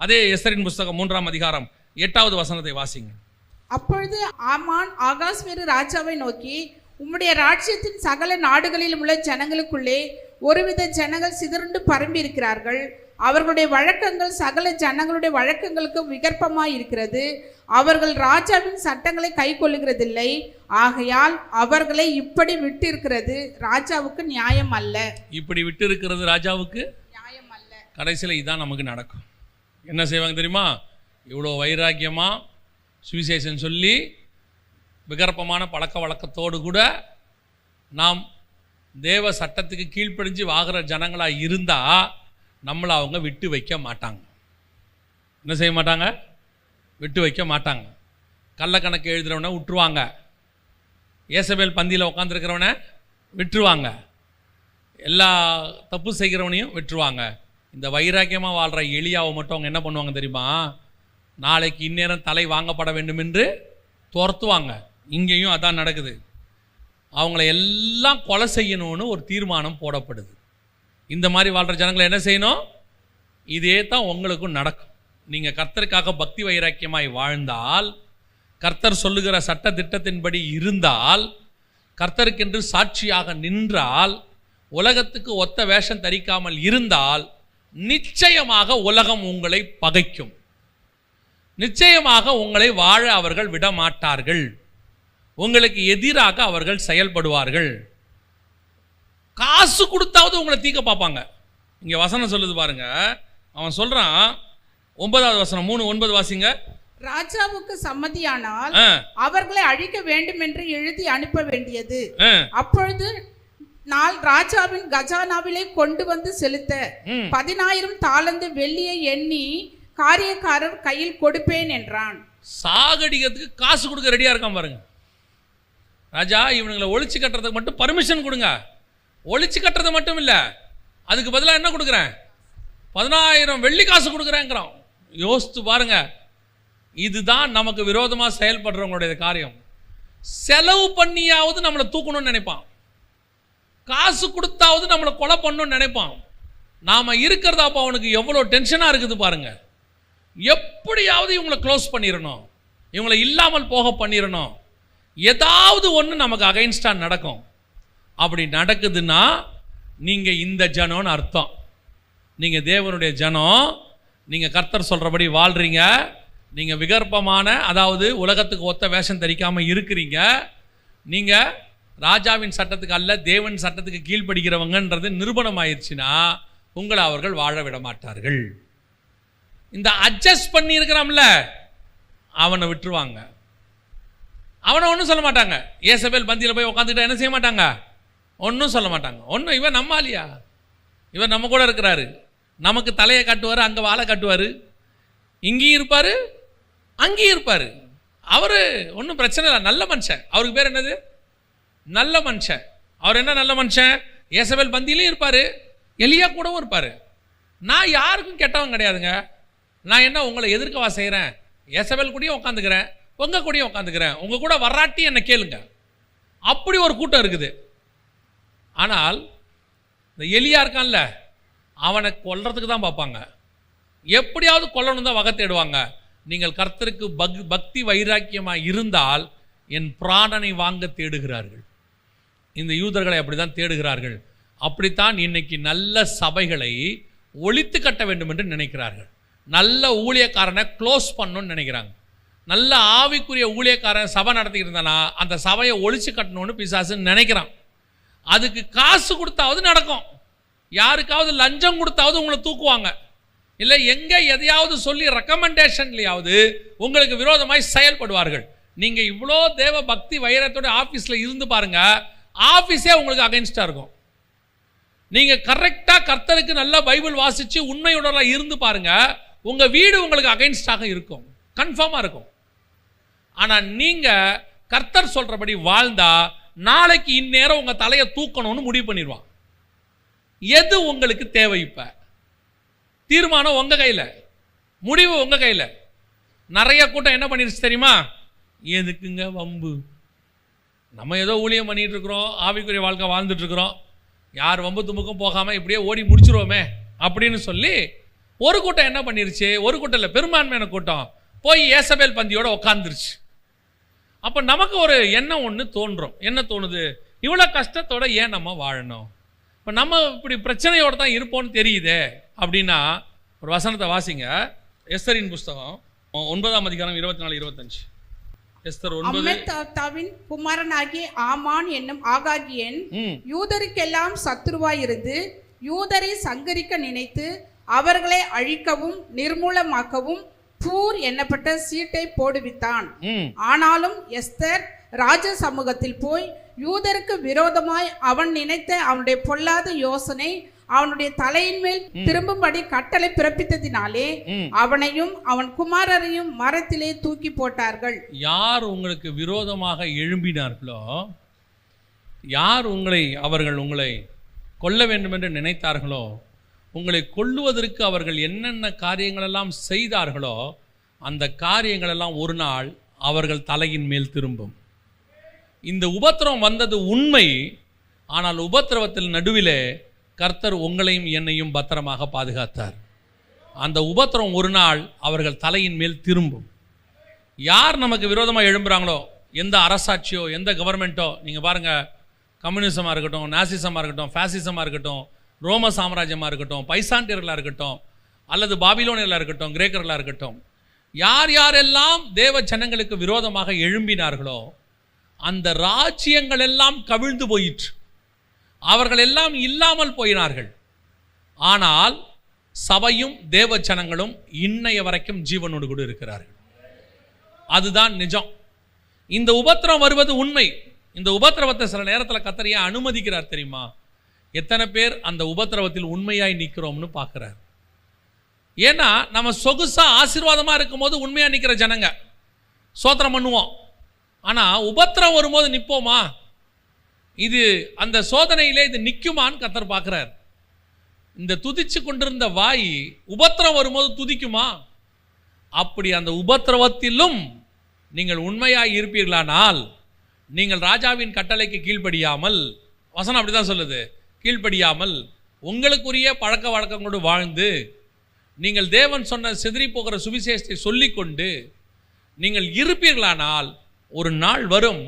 அதே எஸ்தரின் புஸ்தகம் 3ஆம் அதிகாரம் 8வது வசனத்தை வாசிங்க. அப்பொழுது ஆமான் ஆகாஸ்வேரு ராஜாவை நோக்கி, உம்முடைய ராஜ்யத்தின் சகல நாடுகளிலும் உள்ள ஜனங்களுக்குள்ளே ஒருவித ஜனங்கள் சிதறுண்டு பரம்பி இருக்கிறார்கள். அவர்களுடைய வழக்கங்கள் சகல ஜனங்களுடைய வழக்கங்களுக்கு விகற்பமாய் இருக்கிறது. அவர்கள் ராஜாவின் சட்டங்களை கை கொள்ளுகிறதில்லை. ஆகையால் அவர்களை இப்படி விட்டு இருக்கிறது ராஜாவுக்கு நியாயம் அல்ல. இப்படி விட்டு இருக்கிறது ராஜாவுக்கு நியாயம் அல்ல. கடைசியில் இதான் நமக்கு நடக்கும். என்ன செய்வாங்க தெரியுமா? இவ்வளோ வைராக்கியமாக சுவிசேஷன் சொல்லி விகற்பமான பழக்க வழக்கத்தோடு கூட நாம் தேவ சட்டத்துக்கு கீழ்ப்படிஞ்சு வாங்குற ஜனங்களாக இருந்தால் நம்மளை அவங்க விட்டு வைக்க மாட்டாங்க. என்ன செய்ய மாட்டாங்க? விட்டு வைக்க மாட்டாங்க. கள்ளக்கணக்கு எழுதுகிறவனை விட்டுருவாங்க. ஏசபேல் பந்தியில் உட்காந்துருக்கிறவனை விட்டுருவாங்க. எல்லா தப்பு செய்கிறவனையும் விட்டுருவாங்க. இந்த வைராக்கியமாக வாழ்கிற எலியாவை மட்டும் அவங்க என்ன பண்ணுவாங்க தெரியுமா? நாளைக்கு இந்நேரம் தலை வாங்கப்பட வேண்டும் என்று துரத்துவாங்க. இங்கேயும் அதான் நடக்குது. அவங்கள எல்லாம் கொலை செய்யணும்னு ஒரு தீர்மானம் போடப்படுது. இந்த மாதிரி வாழ்கிற ஜனங்களை என்ன செய்யணும்? இதே தான் உங்களுக்கும் நடக்கும். நீங்கள் கர்த்தருக்காக பக்தி வைராக்கியமாய் வாழ்ந்தால், கர்த்தர் சொல்லுகிற சட்ட திட்டத்தின்படி இருந்தால், கர்த்தருக்கென்று சாட்சியாக நின்றால், உலகத்துக்கு ஒத்த வேஷம் தரிக்காமல் இருந்தால், நிச்சயமாக உலகம் உங்களை பகைக்கும். நிச்சயமாக உங்களை வாழ அவர்கள் விட மாட்டார்கள். உங்களுக்கு எதிராக அவர்கள் செயல்படுவார்கள். காசு கொடுத்தாவது உங்களை தீக்க பார்ப்பாங்க. இங்கே வசனம் சொல்லுது பாருங்க. அவன் சொல்றான் 9வது வசனம் 3:9 வாசிங்க. ராஜாவுக்கு சம்மதியானால் அவர்களை அழிக்க வேண்டும் என்று எழுதி அனுப்ப வேண்டியது. அப்பொழுது நாள் ராஜாவின் கஜானாவிலே கொண்டு வந்து செலுத்த 10,000 தாலந்து வெள்ளியை எண்ணி காரியக்காரர் கையில் கொடுப்பேன் என்றான். சாகடிக்கிறதுக்கு காசு கொடுக்க ரெடியா இருக்கான் பாருங்க. ராஜா இவனுங்களை ஒழிச்சு கட்டுறதுக்கு மட்டும் பர்மிஷன் கொடுங்க. ஒழிச்சு கட்டுறது மட்டும் இல்லை, அதுக்கு பதிலாக என்ன கொடுக்குறேன்? 10,000 வெள்ளி காசு கொடுக்குறேங்கிறான். யோசித்து பாருங்க. இதுதான் நமக்கு விரோதமாக செயல்படுறவங்களுடைய காரியம். செலவு பண்ணியாவது நம்மளை தூக்கணும்னு நினைப்பான். காசு கொடுத்தாவது நம்மளை கொலை பண்ணணும்னு நினைப்பான். நாம் இருக்கிறதா அப்போ அவனுக்கு எவ்வளோ டென்ஷனாக இருக்குது பாருங்க. எப்படியாவது இவங்களை க்ளோஸ் பண்ணிடணும், இவங்களை இல்லாமல் போக பண்ணிடணும். ஏதாவது ஒன்று நமக்கு அகைன்ஸ்டாக நடக்கும். அப்படி நடக்குதுன்னா நீங்கள் இந்த ஜனம்னு அர்த்தம். நீங்கள் தேவனுடைய ஜனம், நீங்கள் கர்த்தர் சொல்கிறபடி வாழ்கிறீங்க, நீங்கள் விகற்பமான அதாவது உலகத்துக்கு ஒத்த வேஷம் தரிக்காமல் இருக்கிறீங்க, நீங்கள் ராஜாவின் சட்டத்துக்கு அல்ல தேவன் சட்டத்துக்கு கீழ்ப்படுகிறவங்கன்றது நிரூபணம் ஆயிடுச்சுன்னா உங்களை அவர்கள் வாழ விட மாட்டார்கள். இந்த அட்ஜஸ்ட் பண்ணி இருக்கிறான்ல அவனை விட்டுருவாங்க. அவனை ஒன்றும் சொல்ல மாட்டாங்க. ஏசபேல் பந்தியில் போய் உட்காந்துக்கிட்டா என்ன செய்ய மாட்டாங்க? ஒன்றும் சொல்ல மாட்டாங்க. ஒன்றும் இவன் நம்ம ஆளியா, இவர் நம்ம கூட இருக்கிறாரு, நமக்கு தலையை காட்டுவார், அங்கே வாழை காட்டுவார், இங்கேயும் இருப்பார் அங்கேயும் இருப்பார். அவர் ஒன்றும் பிரச்சனை இல்லை, நல்ல மனுஷன். அவருக்கு பேர் என்னது? நல்ல மனுஷன். அவர் என்ன நல்ல மனுஷன்? ஏசபேல் பந்தியிலையும் இருப்பார், எலியா கூடவும் இருப்பார். நான் யாருக்கும் கெட்டவன் கிடையாதுங்க. நான் என்ன உங்களை எதிர்க்கவா செய்கிறேன்? ஏசபேல் கூடயும் உட்காந்துக்கிறேன், உங்கள் கூடயும் உட்காந்துக்கிறேன், உங்கள் கூட வராட்டி என்னை கேளுங்க. அப்படி ஒரு கூட்டம் இருக்குது. ஆனால் இந்த எலியா இருக்கான்ல, அவனை கொல்றதுக்கு தான் பார்ப்பாங்க. எப்படியாவது கொல்லணும் தான் வகை தேடுவாங்க. நீங்கள் கர்த்தருக்கு பக்தி வைராக்கியமாக இருந்தால் என் பிராணனை வாங்க தேடுகிறார்கள். இந்த யூதர்களை அப்படி தான் தேடுகிறார்கள். அப்படித்தான் இன்னைக்கு நல்ல சபைகளை ஒழித்து கட்ட வேண்டும் என்று நினைக்கிறார்கள். நல்ல ஊழியக்காரனை க்ளோஸ் பண்ணணும்னு நினைக்கிறாங்க. நல்ல ஆவிக்குரிய ஊழியக்காரன் சபை நடத்திக்கிட்டு இருந்தானா அந்த சபையை ஒழிச்சு கட்டணும்னு பிசாசுன்னு நினைக்கிறான். அதுக்கு காசு கொடுத்தாவது நடக்கும். யாருக்காவது லஞ்சம் கொடுத்தாவது உங்களை தூக்குவாங்க. இல்லை எங்கே எதையாவது சொல்லி ரெக்கமெண்டேஷன்லையாவது உங்களுக்கு விரோதமாய் செயல்படுவார்கள். நீங்கள் இவ்வளோ தேவ பக்தி வைரத்தோட ஆஃபீஸில் இருந்து பாருங்க, ஆஃபீஸே உங்களுக்கு அகைன்ஸ்டாக இருக்கும். நீங்கள் கரெக்டாக கர்த்தருக்கு நல்லா பைபிள் வாசித்து உண்மையுடன் இருந்து பாருங்க, உங்கள் வீடு உங்களுக்கு அகைன்ஸ்டாக இருக்கும், கன்ஃபார்மாக இருக்கும். ஆனால் நீங்கள் கர்த்தர் சொல்கிறபடி வாழ்ந்தா நாளைக்கு இந்நேரம் உங்கள் தலையை தூக்கணும்னு முடிவு பண்ணிடுவான். எது உங்களுக்கு தேவை? இப்போ தீர்மானம் உங்கள் கையில், முடிவு உங்கள் கையில். நிறைய கூட்டம் என்ன பண்ணிருச்சு தெரியுமா? எதுக்குங்க வம்பு, நம்ம ஏதோ ஊழியம் பண்ணிகிட்டு இருக்கிறோம், ஆவிக்குரிய வாழ்க்கை வாழ்ந்துட்டுருக்குறோம், யார் வம்பு தும்புக்கும் போகாமல் இப்படியே ஓடி முடிச்சிருவோமே அப்படின்னு சொல்லி ஒரு கூட்டம் என்ன பண்ணிருச்சு, ஒரு கூட்டம் இல்லை, பெரும்பான்மையான கூட்டம் போய் ஏசபேல் பந்தியோட உட்காந்துருச்சு. அப்போ நமக்கு ஒரு எண்ணம் ஒன்று தோன்றும். என்ன தோணுது? இவ்வளோ கஷ்டத்தோட ஏன் நம்ம வாழணும்? இப்போ நம்ம இப்படி பிரச்சனையோடு தான் இருப்போம்னு தெரியுதே அப்படின்னா ஒரு வசனத்தை வாசிங்க. எஸ்தரின் புஸ்தகம் 9ஆம் அதிகாரம் 24-25. எஸ்தர் 9. அம்மெதாத்தாவின் குமாரனாகிய ஆமான் என்னும் ஆகாகியன் யூதருக்கெல்லாம் சத்துருவாய் இருந்து யூதரை சங்கரிக்க நினைத்து அவர்களை அழிக்கவும் நிர்மூலமாக்கவும் பூர் என்னப்பட்ட சீட்டை போடுவித்தான். ஆனாலும் எஸ்தர் ராஜ சமூகத்தில் போய் யூதருக்கு விரோதமாய் அவன் நினைத்த அவனுடைய பொல்லாத யோசனை அவனுடைய தலையின் மேல் திரும்பும்படி கட்டளை பிறப்பித்ததினாலே அவனையும் அவன் குமாரரையும் மரத்திலே தூக்கி போட்டார்கள். யார் உங்களுக்கு விரோதமாக எழும்பினார்களோ, யார் அவர்கள் உங்களை கொல்ல வேண்டும் என்று நினைத்தார்களோ, உங்களை கொல்லுவதற்கு அவர்கள் என்னென்ன காரியங்களெல்லாம் செய்தார்களோ அந்த காரியங்களெல்லாம் ஒரு நாள் அவர்கள் தலையின் மேல் திரும்பும். இந்த உபத்திரவம் வந்தது உண்மை. ஆனால் உபத்திரவத்தில் நடுவிலே கர்த்தர் உங்களையும் என்னையும் பத்திரமாக பாதுகாத்தார். அந்த உபத்திரவம் ஒரு நாள் அவர்கள் தலையின் மேல் திரும்பும். யார் நமக்கு விரோதமாக எழும்புகிறாங்களோ, எந்த அரசாட்சியோ எந்த கவர்மெண்ட்டோ, நீங்கள் பாருங்கள், கம்யூனிசமாக இருக்கட்டும், நாசிசமாக இருக்கட்டும், ஃபேசிசமாக இருக்கட்டும், ரோம சாம்ராஜ்யமாக இருக்கட்டும், பைசாண்டியர்களாக இருக்கட்டும், அல்லது பாபிலோனியர்களாக இருக்கட்டும், கிரேக்கர்களாக இருக்கட்டும், யார் யாரெல்லாம் தேவ ஜனங்களுக்கு விரோதமாக எழும்பினார்களோ அந்த ராஜ்யங்கள் எல்லாம் கவிழ்ந்து போயிற்று. அவர்கள் எல்லாம் இல்லாமல் போயினார்கள். ஆனால் சபையும் தேவ ஜனங்களும் இன்னைய வரைக்கும் ஜீவனோடு கூட இருக்கிறார்கள். அதுதான் நிஜம். இந்த உபத்திரம் வருவது உண்மை. இந்த உபத்திரவத்தை சில நேரத்தில் கர்த்தர் ஏன் அனுமதிக்கிறார் தெரியுமா? எத்தனை பேர் அந்த உபத்திரவத்தில் உண்மையாய் நிற்கிறோம்னு பார்க்குறார். ஏன்னா நம்ம சொகுசா ஆசீர்வாதமாக இருக்கும்போது உண்மையாக நிற்கிற ஜனங்க சோத்திரம் பண்ணுவோம். ஆனால் உபத்திரம் வரும்போது நிற்போமா? இது அந்த சோதனையிலே இது நிற்குமான்னு கர்த்தர் பார்க்குறார். இந்த துதிச்சு கொண்டிருந்த வாய் உபத்திரம் வரும்போது துதிக்குமா? அப்படி அந்த உபத்திரவத்திலும் நீங்கள் உண்மையாய் இருப்பீர்களானால், நீங்கள் ராஜாவின் கட்டளைக்கு கீழ்ப்படியாமல், வசனம் அப்படி தான் சொல்லுது, கீழ்ப்படியாமல் உங்களுக்குரிய பழக்க வழக்கங்களோடு வாழ்ந்து நீங்கள் தேவன் சொன்ன சிதறி போகிற சுவிசேஷத்தை சொல்லிக்கொண்டு நீங்கள் இருப்பீர்களானால் ஒரு நாள் வரும்,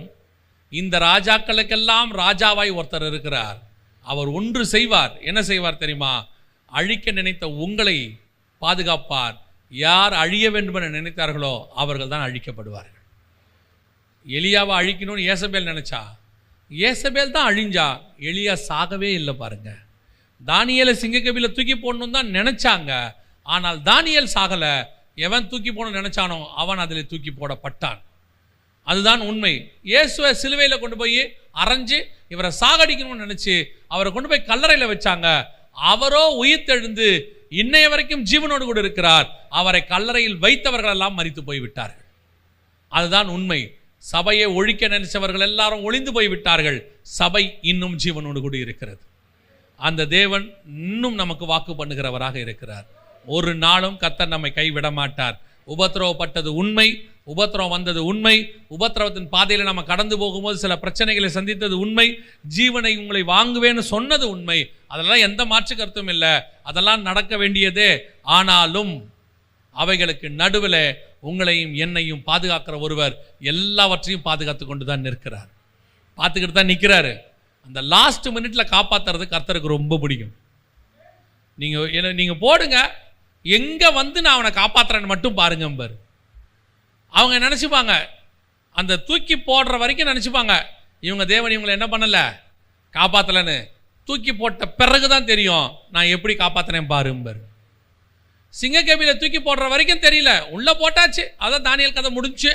இந்த ராஜாக்களுக்கெல்லாம் ராஜாவாய் ஒருத்தர் இருக்கிறார். அவர் ஒன்று செய்வார். என்ன செய்வார் தெரியுமா? அழிக்க நினைத்த உங்களை பாதுகாப்பார். யார் அழிய வேண்டும் என நினைத்தார்களோ அவர்கள் தான் அழிக்கப்படுவார்கள். எலியாவை அழிக்கணும்னு ஏசபேல் நினைச்சா, ஏசபேல் தான் அழிஞ்சா. எலியா சாகவே இல்லை பாருங்க. தானியேலை சிங்கக்கபில தூக்கி போடணும் தான் நினைச்சாங்க. ஆனால் தானியேல் சாகல. எவன் தூக்கி போடணும்னு நினைச்சானோ அவன் அதில் தூக்கி போடப்பட்டான். அதுதான் உண்மை. இயேசுவை சிலுவையில் கொண்டு போய் அரைஞ்சு இவரை சாகடிக்கணும்னு நினைச்சு அவரை கொண்டு போய் கல்லறையில் வச்சாங்க. அவரோ உயிர்த்தெழுந்து இன்னைய வரைக்கும் ஜீவனோடு கூட இருக்கிறார். அவரை கல்லறையில் வைத்தவர்கள் எல்லாம் மரித்து போய்விட்டார்கள். அதுதான் உண்மை. சபையை ஒழிக்க நினைச்சவர்கள் எல்லாரும் ஒளிந்து போய்விட்டார்கள். சபை இன்னும் ஜீவனோடு கூட இருக்கிறது. அந்த தேவன் இன்னும் நமக்கு வாக்கு பண்ணுகிறவராக இருக்கிறார். ஒரு நாளும் கர்த்தர் நம்மை கைவிட மாட்டார். உபத்திரவப்பட்டது உண்மை, உபத்திரவம் வந்தது உண்மை. உபத்திரவத்தின் பாதையில் நம்ம கடந்து போகும்போது சில பிரச்சனைகளை சந்தித்தது உண்மை. ஜீவனை உங்களை வாங்குவேன்னு சொன்னது உண்மை. அதெல்லாம் எந்த மாற்று கருத்தும் இல்லை. அதெல்லாம் நடக்க வேண்டியதே. ஆனாலும் அவைகளுக்கு நடுவில் உங்களையும் என்னையும் பாதுகாக்கிற ஒருவர் எல்லாவற்றையும் பாதுகாத்து கொண்டு தான் நிற்கிறார். பார்த்துக்கிட்டு தான் நிற்கிறாரு. அந்த லாஸ்ட் மினிட்ல காப்பாற்றுறது கர்த்தருக்கு ரொம்ப பிடிக்கும். நீங்கள் போடுங்க, எங்கே வந்து நான் அவனை காப்பாற்றுறேன்னு மட்டும் பாருங்க பாரு. அவங்க நினச்சிப்பாங்க, அந்த தூக்கி போடுற வரைக்கும் நினச்சிப்பாங்க இவங்க தேவன் இவங்களை என்ன பண்ணலை, காப்பாற்றலைன்னு. தூக்கி போட்ட பிறகு தான் தெரியும் நான் எப்படி காப்பாற்றினேன் பாரும்பார். சிங்கக்கபில தூக்கி போடுற வரைக்கும் தெரியல, உள்ளே போட்டாச்சு, அதான் தானியேல் கதை முடிஞ்சு.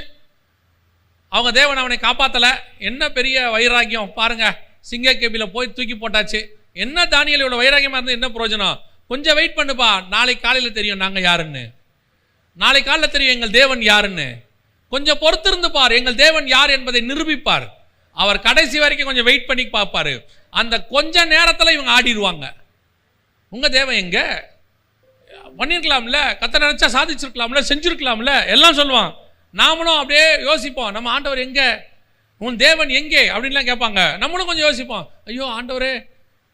அவங்க தேவன் அவனை காப்பாற்றலை. என்ன பெரிய வைராக்கியம் பாருங்க. சிங்கக்கபில போய் தூக்கி போட்டாச்சு. என்ன தானியேல் இவ்வளோ வைராக்கியமாக இருந்து என்ன பிரயோஜனம்? கொஞ்சம் வெயிட் பண்ணுப்பா, நாளைக்கு காலையில் தெரியும் நாங்கள் யாருன்னு. நாளைக்கு காலையில் தெரியும் எங்கள் தேவன் யாருன்னு. கொஞ்சம் பொறுத்திருந்து பார், எங்கள் தேவன் யார் என்பதை நிரூபிப்பார். அவர் கடைசி வரைக்கும் கொஞ்சம் வெயிட் பண்ணி பார்ப்பாரு. அந்த கொஞ்ச நேரத்தில் இவங்க ஆடிடுவாங்க. உங்கள் தேவன் எங்க பண்ணியிருக்கலாம்ல, கர்த்தர் நினைச்சா சாதிச்சிருக்கலாம்ல, செஞ்சிருக்கலாம்ல எல்லாம் சொல்லுவான். நாமளும் அப்படியே யோசிப்போம், நம்ம ஆண்டவர் எங்கே, உன் தேவன் எங்கே அப்படின்லாம் கேட்பாங்க. நம்மளும் கொஞ்சம் யோசிப்போம், ஐயோ ஆண்டவரே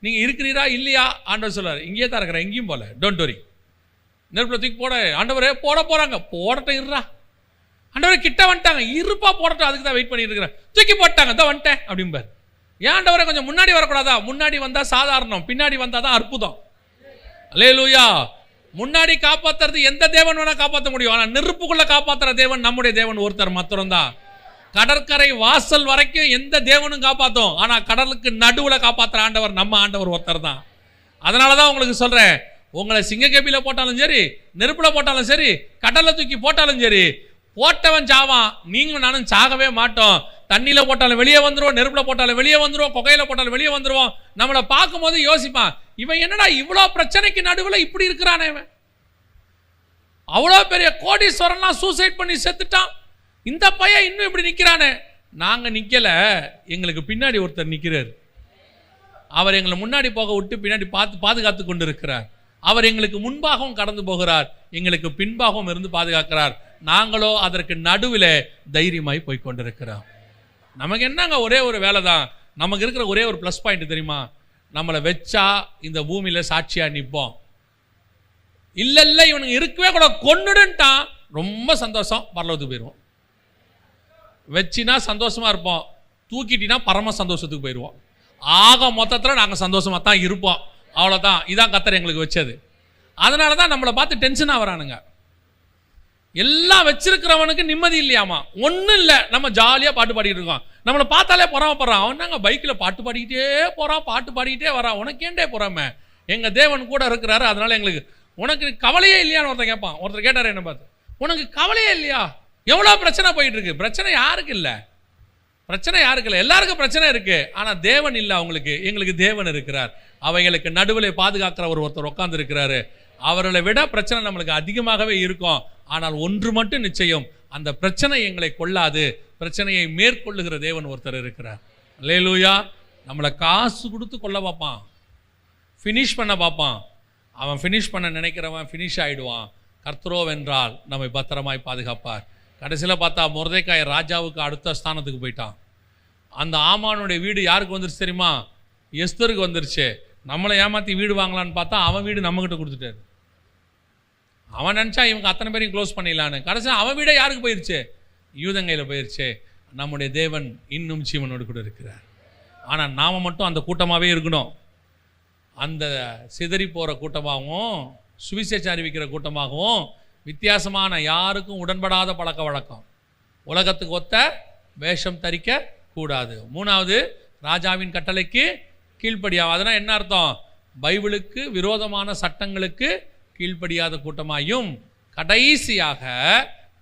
நீங்கள் இருக்கிறீரா இல்லையா? ஆண்டவர் சொல்லுவார், இங்கேயே தான் இருக்கிறேன், எங்கேயும் போல, டோன்ட் வரி. நெருப்புல தூக்கி போட. ஆண்டவரே போட போறாங்க, போடட்டும் இருறா. ஆண்டவரே கிட்ட வந்துட்டாங்க, இருப்பா போடட்டும், அதுக்கு தான் வெயிட் பண்ணிட்டு இருக்கிறேன். தூக்கி போட்டாங்க, தான் வந்துட்டேன் அப்படிம்பார். ஏன் ஆண்டவரே கொஞ்சம் முன்னாடி வரக்கூடாதா? முன்னாடி வந்தா சாதாரணம், பின்னாடி வந்தாதான் அற்புதம். அல்லேலூயா. முன்னாடி காப்பாத்துறது எந்த தேவன் வேணா காப்பாற்ற முடியும். ஆனா நெருப்புக்குள்ள காப்பாத்துற தேவன் நம்முடைய தேவன் ஒருத்தர் மாத்திரம் தான். கடற்கரை வாசல் வரைக்கும் எந்த தேவனும் காப்பாத்தும், ஆனா கடலுக்கு நடுவுல காப்பாத்துற ஆண்டவர் நம்ம ஆண்டவர் ஒருத்தர் தான். அதனாலதான் உங்களுக்கு சொல்றேன், உங்களை சிங்கக்கேபியில போட்டாலும் சரி, நெருப்புல போட்டாலும் சரி, கடல்ல தூக்கி போட்டாலும் சரி, போட்டவன் சாவான், நீங்களும் நானும் சாகவே மாட்டோம். தண்ணியில போட்டாலும் வெளியே வந்துருவோம், நெருப்புல போட்டாலும் வெளியே வந்துருவோம், புகையில போட்டாலும் வெளியே வந்துருவோம். நம்மளை பார்க்கும் போது யோசிப்பான், இவன் என்னடா இவ்வளோ பிரச்சனைக்கு நடுவில் இப்படி இருக்கிறானே, இவன் அவ்வளோ பெரிய கோடீஸ்வரன்லாம் சூசைட் பண்ணி செத்துட்டான், இந்த பையன் இன்னும் இப்படி நிற்கிறானே. நாங்க நிக்கல, எங்களுக்கு பின்னாடி ஒருத்தர் நிற்கிறார். அவர் எங்களை முன்னாடி போக விட்டு பின்னாடி பாதுகாத்து கொண்டு இருக்கிறார். அவர் எங்களுக்கு முன்பாகவும் கடந்து போகிறார், எங்களுக்கு பின்பாகவும் இருந்து பாதுகாக்கிறார். நாங்களோ அதற்கு நடுவில் தைரியமாய் போய் கொண்டிருக்கிறோம். நமக்கு என்னங்க ஒரே ஒரு வேலை தான், நமக்கு இருக்கிற ஒரே ஒரு ப்ளஸ் பாயிண்ட் தெரியுமா? நம்மளை வச்சா இந்த பூமியில சாட்சியா நிற்போம். இல்ல இவனுங்க இருக்கவே கூட, கொன்னுடுன்ட்டான், ரொம்ப சந்தோஷம், பரலோகத்துக்கு போயிடுவோம். வச்சினா சந்தோஷமா இருப்போம், தூக்கிட்டினா பரம சந்தோஷத்துக்கு போயிடுவோம். ஆக மொத்தத்தில் நாங்கள் சந்தோஷமா தான் இருப்போம், அவ்வளோதான். இதான் கர்த்தர் எங்களுக்கு வச்சது. அதனால தான் நம்மளை பார்த்து டென்ஷனாக வரானுங்க. எல்லாம் வச்சிருக்கிறவனுக்கு நிம்மதி இல்லையாமா, ஒன்றும் இல்லை, நம்ம ஜாலியாக பாட்டு பாடிக்கிட்டு இருக்கோம். நம்மளை பார்த்தாலே பொறாமப்படுறான். அவன் நாங்கள் பைக்கில் பாட்டு பாடிக்கிட்டே போகிறான், பாட்டு பாடிக்கிட்டே வரான். உனக்கு ஏண்டே பொறாம? எங்கள் தேவன் கூட இருக்கிறாரு, அதனால எங்களுக்கு. உனக்கு கவலையே இல்லையான்னு ஒருத்தர் கேட்பான். ஒருத்தர் கேட்டார் என்ன பார்த்து, உனக்கு கவலையே இல்லையா? எவ்வளோ பிரச்சனை போயிட்டு இருக்கு. பிரச்சனை யாருக்கு இல்லை? பிரச்சனை யாருக்கு இல்லை? எல்லாருக்கும் பிரச்சனை இருக்கு. ஆனால் தேவன் இல்லை அவங்களுக்கு. எங்களுக்கு தேவன் இருக்கிறார். அவைகளுக்கு நடுவில் பாதுகாக்கிற ஒருத்தர் உட்கார்ந்து இருக்கிறாரு. அவர்களை விட பிரச்சனை நம்மளுக்கு அதிகமாகவே இருக்கும். ஆனால் ஒன்று மட்டும் நிச்சயம், அந்த பிரச்சனை எங்களை கொள்ளாது. பிரச்சனையை மேற்கொள்ளுகிற தேவன் ஒருத்தர் இருக்கிறார். அல்லேலூயா. நம்மளை காசு கொடுத்து கொள்ள பார்ப்பான், ஃபினிஷ் பண்ண பார்ப்பான். அவன் ஃபினிஷ் பண்ண நினைக்கிறவன் ஃபினிஷ் ஆகிடுவான். கர்த்தரோ வென்றால் நம்மை பத்திரமாய் பாதுகாப்பார். கடைசியில் பார்த்தா மொர்தெக்காய் ராஜாவுக்கு அடுத்த ஸ்தானத்துக்கு போயிட்டான். அந்த ஆமானுடைய வீடு யாருக்கு வந்துருச்சு தெரியுமா? எஸ்தருக்கு வந்துருச்சு. நம்மளை ஏமாற்றி வீடு வாங்கலான்னு பார்த்தா அவன் வீடு நம்மகிட்ட கொடுத்துட்டாரு. அவன் நினச்சா இவங்க அத்தனை பேரையும் க்ளோஸ் பண்ணிடலான்னு. கடைசியில் அவன் வீடே யாருக்கு போயிடுச்சு? யூதங்கையில் போயிடுச்சு. நம்முடைய தேவன் இன்னும் ஜீவனோடு கூட இருக்கிறார். ஆனால் நாம் மட்டும் அந்த கூட்டமாகவே இருக்கணும். அந்த சிதறி போகிற கூட்டமாகவும் சுவிசேஷம் அறிவிக்கிற கூட்டமாகவும் வித்தியாசமான, யாருக்கும் உடன்படாத பழக்க வழக்கம், உலகத்துக்கு ஒத்த வேஷம் தரிக்க கூடாது. மூணாவது, ராஜாவின் கட்டளைக்கு கீழ்ப்படியாகும். அதனால் என்ன அர்த்தம்? பைபிளுக்கு விரோதமான சட்டங்களுக்கு கீழ்ப்படியாத கூட்டமாயும், கடைசியாக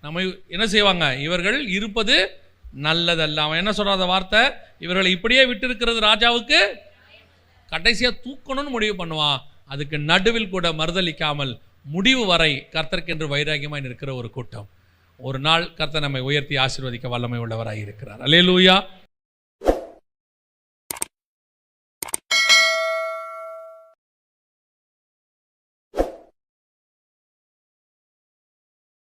நம்ம என்ன செய்வாங்க? இவர்கள் இருப்பது நல்லதல்ல. அவன் என்ன சொல்றாத வார்த்தை? இவர்களை இப்படியே விட்டு இருக்கிறது ராஜாவுக்கு கடைசியாக தூக்கணும்னு முடிவு பண்ணுவான். அதுக்கு நடுவில் கூட மறுதளிக்காமல் முடிவு வரை கர்த்தருக்கென்று வைராகியமாய் நிற்கிற ஒரு கூட்டம். ஒரு நாள் கர்த்தர் நம்மை உயர்த்தி ஆசீர்வதிக்க வல்லமை உள்ளவராய் இருக்கிறார். அல்லேலூயா.